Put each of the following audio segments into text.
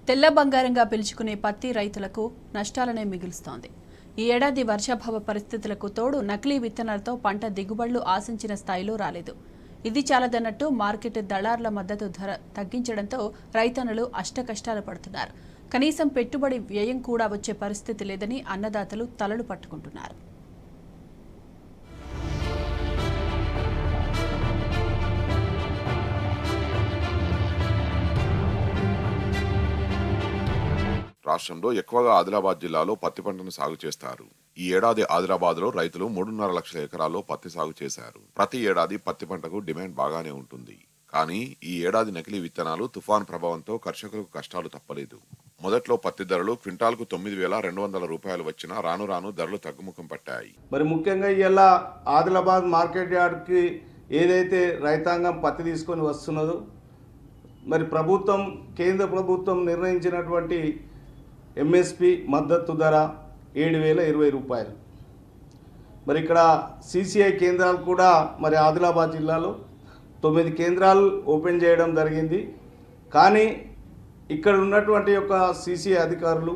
తెల్ల బంగారంగా పిలుచుకునే పత్తి రైతులకు నష్టాలనే మిగులుస్తోంది. ఈ ఏడాది వర్షాభావ పరిస్థితులకు తోడు నకిలీ విత్తనాలతో పంట దిగుబడులు ఆశించిన స్థాయిలో రాలేదు. ఇది చాలదన్నట్టు మార్కెట్ దళారుల మద్దతు ధర తగ్గించడంతో రైతన్నలు అష్టకష్టాలు పడుతున్నారు. కనీసం పెట్టుబడి వ్యయం కూడా వచ్చే పరిస్థితి లేదని అన్నదాతలు తలలు పట్టుకుంటున్నారు. రాష్ట్రంలో ఎక్కువగా ఆదిలాబాద్ జిల్లాలో పత్తి పంటను సాగు చేస్తారు. ఈ ఏడాది ఆదిలాబాద్లో రైతులు 3.5 లక్షల ఎకరాల్లో పత్తి సాగు చేశారు. ప్రతి ఏడాది పత్తి పంటకు డిమాండ్ బాగానే ఉంటుంది. కానీ ఈ ఏడాది నకిలీ విత్తనాలు తుఫాన్ ప్రభావంతో కర్షకులకు కష్టాలు తప్పలేదు. మొదట్లో పత్తి ధరలు క్వింటాల్కు 9,200 రూపాయలు వచ్చినా రాను రాను ధరలు తగ్గుముఖం పట్టాయి. మరి ముఖ్యంగా ఇలా ఆదిలాబాద్ మార్కెట్ యార్డ్కి ఏదైతే రైతాంగం పత్తి తీసుకొని వస్తున్నదో మరి కేంద్ర ప్రభుత్వం నిర్ణయించినటువంటి ఎంఎస్పి మద్దతు ధర 7,020 రూపాయలు. మరి ఇక్కడ సిసిఐ కేంద్రాలు కూడా మరి ఆదిలాబాద్ జిల్లాలో 9 కేంద్రాలు ఓపెన్ చేయడం జరిగింది. కానీ ఇక్కడ ఉన్నటువంటి యొక్క సిసిఐ అధికారులు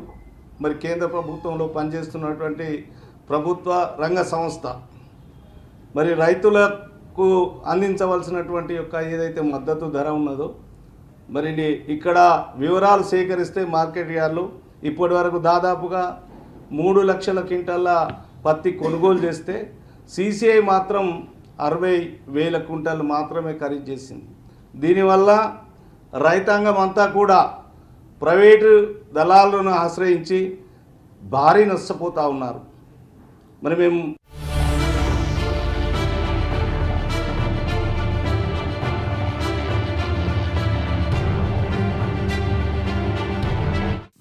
మరి కేంద్ర ప్రభుత్వంలో పనిచేస్తున్నటువంటి ప్రభుత్వ రంగ సంస్థ మరి రైతులకు అందించవలసినటువంటి యొక్క ఏదైతే మద్దతు ధర ఉన్నదో మరి ఇక్కడ వివరాలు సేకరిస్తే మార్కెట్ యార్డ్లో ఇప్పటి వరకు దాదాపుగా 3 లక్షల క్వింటాల పత్తి కొనుగోలు చేస్తే సిసిఐ మాత్రం 60,000 క్వింటాలు మాత్రమే ఖరీదు చేసింది. దీనివల్ల రైతాంగం అంతా కూడా ప్రైవేటు దళాలను ఆశ్రయించి భారీ నష్టపోతూ ఉన్నారు. మరి మేము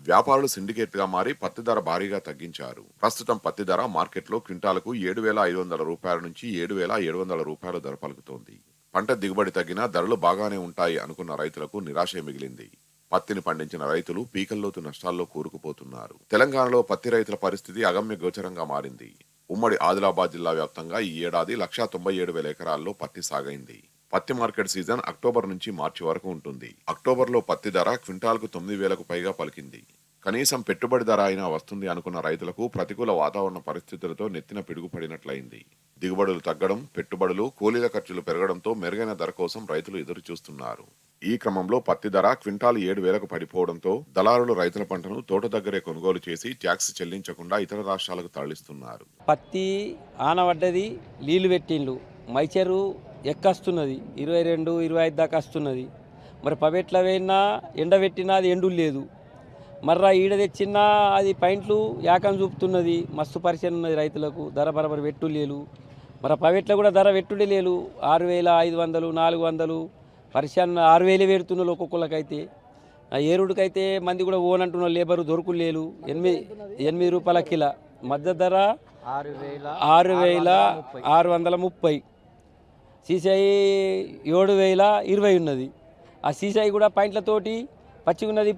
వ్యాపారులు సిండికేట్ గా మారి పత్తి ధర భారీగా తగ్గించారు. ప్రస్తుతం పత్తి ధర మార్కెట్లో క్వింటాలకు 7,500 రూపాయల నుంచి 7,700 రూపాయల ధర పలుకుతోంది. పంట దిగుబడి తగ్గినా ధరలు బాగానే ఉంటాయి అనుకున్న రైతులకు నిరాశే మిగిలింది. పత్తిని పండించిన రైతులు పీకల్లోతు నష్టాల్లో కూరుకుపోతున్నారు. తెలంగాణలో పత్తి రైతుల పరిస్థితి అగమ్య గోచరంగా మారింది. ఉమ్మడి ఆదిలాబాద్ జిల్లా వ్యాప్తంగా ఈ ఏడాది 197,000 ఎకరాల్లో పత్తి సాగైంది. పత్తి మార్కెట్ సీజన్ అక్టోబర్ నుంచి మార్చి వరకు ఉంటుంది. అక్టోబర్లో పత్తి ధర క్వింటాల్కు 9,000కు పైగా పలికింది. కనీసం పెట్టుబడి ధర అయినా వస్తుంది అనుకున్న రైతులకు ప్రతికూల వాతావరణ పరిస్థితులతో నెత్తిన పిడుగుపడినట్లయింది. దిగుబడులు తగ్గడం, పెట్టుబడులు, కూలీల ఖర్చులు పెరగడంతో మెరుగైన ధర కోసం రైతులు ఎదురు చూస్తున్నారు. ఈ క్రమంలో పత్తి ధర క్వింటాల్ 7,000కు పడిపోవడంతో దళారులు రైతుల పంటను తోట దగ్గరే కొనుగోలు చేసి ట్యాక్స్ చెల్లించకుండా ఇతర రాష్ట్రాలకు తరలిస్తున్నారు. పత్తి ఆనబడ్డది, నీళ్లు పెట్టిండ్లు, మైచెరు ఎక్కస్తున్నది, 22, 25 దాకా వస్తున్నది. మరి పబెట్ల వేయినా ఎండబెట్టినా అది ఎండు లేదు. మర్రా ఈడ తెచ్చినా అది పాయింట్లు యాకం చూపుతున్నది. మస్తు పరిచయం ఉన్నది రైతులకు. ధర బరబరి వెట్టు లేదు. మరి పబెట్ల కూడా ధర వెట్టుడే లేదు. 6,500, 400 పరిచయం 6,000 పెడుతున్నారు ఒక్కొక్కరికైతే. ఏరుడికైతే మంది కూడా ఓనంటున్న లేబరు దొరుకులేదు. 8 రూపాయల కిలో. మద్దతు ధర 6,630. సీసాయి 7,020 ఉన్నది. ఆ సీసాయి కూడా పాయింట్లతోటి పచ్చిగున్నది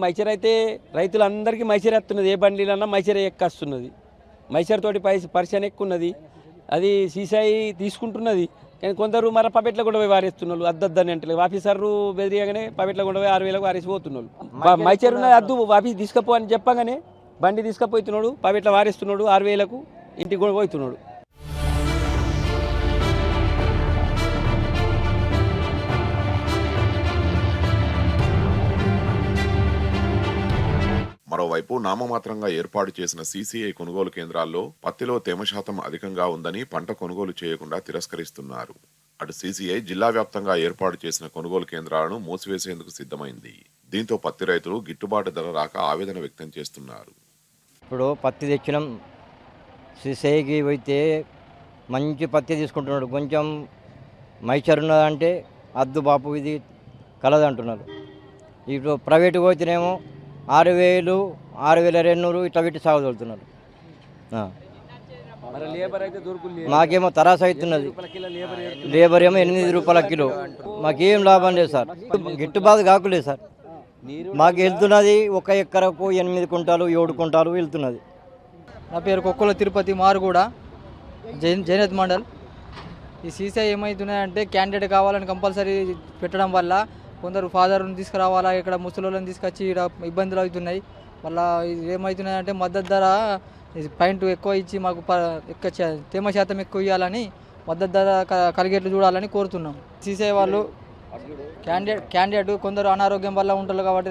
మైచర్ అయితే రైతులందరికీ మైచర్ ఎత్తున్నది. ఏ బండిలన్నా మైచర్ ఎక్కస్తున్నది. మైచర్ తోటి పరిచయం ఎక్కున్నది. అది సీసాయి తీసుకుంటున్నది. కానీ కొందరు మరి పబెట్ల కూడా పోయి వారేస్తున్నారు. అద్దని అంటే ఆఫీసర్లు బెదిరియగానే పబెట్ల కూడా పోయి 6,000కు వారేసిపోతున్నారు. మైచర్ ఉన్నది అద్దు ఆఫీస్ తీసుకపో అని చెప్పగానే బండి తీసుకపోతున్నాడు. పబెట్ల వారేస్తున్నాడు. 6,000కు ఇంటికి కూడా పోతున్నాడు. మరోవైపు నామమాత్రంగా ఏర్పాటు చేసిన సిసిఐ కొనుగోలు కేంద్రాల్లో పత్తిలో తేమ శాతం అధికంగా ఉందని పంట కొనుగోలు చేయకుండా తిరస్కరిస్తున్నారు. అటు సిసిఐ జిల్లా వ్యాప్తంగా ఏర్పాటు చేసిన కొనుగోలు కేంద్రాలను మూసివేసేందుకు సిద్ధమైంది. దీంతో పత్తి రైతులు గిట్టుబాటు ధర రాక ఆవేదన వ్యక్తం చేస్తున్నారు. ఇప్పుడు పత్తి తెచ్చినాం, సిసిఐకి పోతే మంచి పత్తి తీసుకుంటున్నాడు. కొంచెం మైచర్ ఉన్నదంటే అద్దు బాపు ఇది కలదంటున్నారు. ఇప్పుడు ప్రైవేటుకి పోతేనేమో 6,000, 6,200 ఇట్లా పెట్టి సాగు తోలుతున్నారు. మాకేమో తరాస అవుతున్నది. లేబర్ ఏమో 8 రూపాయల కిలో. మాకేం లాభం లేదు సార్. గిట్టుబాటు కాకులేదు సార్. మాకు వెళ్తున్నది 1 ఎకరకు 8 కుంటాలు 7 కుంటాలు వెళ్తున్నది. నా పేరు కొక్కుల తిరుపతి మారుగూడ, జైనత్ మండల్. ఈ సీసీ ఏమవుతున్నాయంటే క్యాండిడేట్ కావాలని కంపల్సరీ పెట్టడం వల్ల కొందరు ఫాదర్ని తీసుకురావాలా, ఇక్కడ ముసలోళ్ళని తీసుకొచ్చి ఇక్కడ ఇబ్బందులు అవుతున్నాయి. మళ్ళీ ఏమవుతున్నాయంటే మద్దతు ధర పాయింట్ ఎక్కువ ఇచ్చి మాకు ఎక్కువ తేమ శాతం ఎక్కువ ఇవ్వాలని, మద్దతు ధర కలిగేట్లు చూడాలని కోరుతున్నాం. సీసీఐ వాళ్ళు క్యాండిడేట్ కొందరు అనారోగ్యం వల్ల ఉంటారు కాబట్టి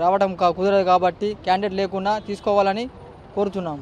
రావడం కుదరదు కాబట్టి క్యాండిడేట్ లేకుండా తీసుకోవాలని కోరుతున్నాం.